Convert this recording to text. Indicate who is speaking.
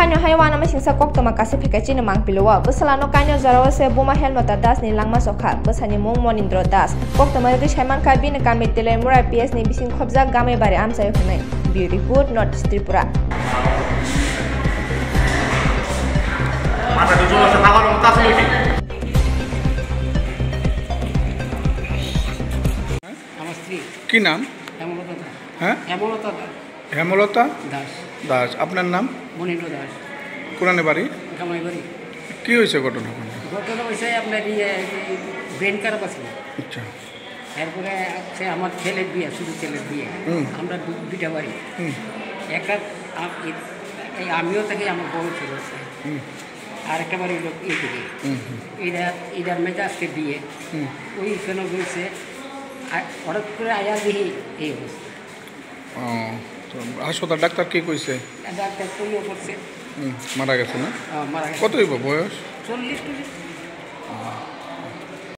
Speaker 1: Kanyo haiwan ama singsa kok toma kasi pikachi na mang piluwa. Basalano kanyo zarawa se buma helmeta das ni langma sokha. Basani mung monindro das. Kok toma yagi shaiman kabi na kamit tile murai PS ni bising khobza game bare am sayo kunai. Beauty Food North Tripura.
Speaker 2: Mata tujuh lah setahun orang tak sih.
Speaker 3: কি নাম? হ্যাঁ হেমলতা দাস। আপনার নাম?
Speaker 4: মনিন্দ্র দাস।
Speaker 3: কোরআনে বাড়ি?
Speaker 4: কামাইবাড়ি।
Speaker 3: কি হয়েছে ঘটনা?
Speaker 4: ঘটনা হয়েছে আপনার ব্রেন খারাপ আছে।
Speaker 3: আচ্ছা।
Speaker 4: এরপরে সে আমার ছেলের বিয়ে, শুধু ছেলের বিয়ে। আমরা দুইটা বাড়ি। একটা আমিও থাকি, আমার বড় ছেলে আছে। আর একটা বাড়ি লোক এইদিকে। এটার মেজাজকে দিয়ে ওই কেন বলছে হঠাৎ করে আয়া দিই এই অবস্থা।
Speaker 3: হাসপাতাল ডাক্তার কি কইছে?
Speaker 4: ডাক্তার কইও করছে
Speaker 3: মারা গেছে না?
Speaker 4: মারা গেছে।
Speaker 3: কত হইব বয়স?
Speaker 4: 40।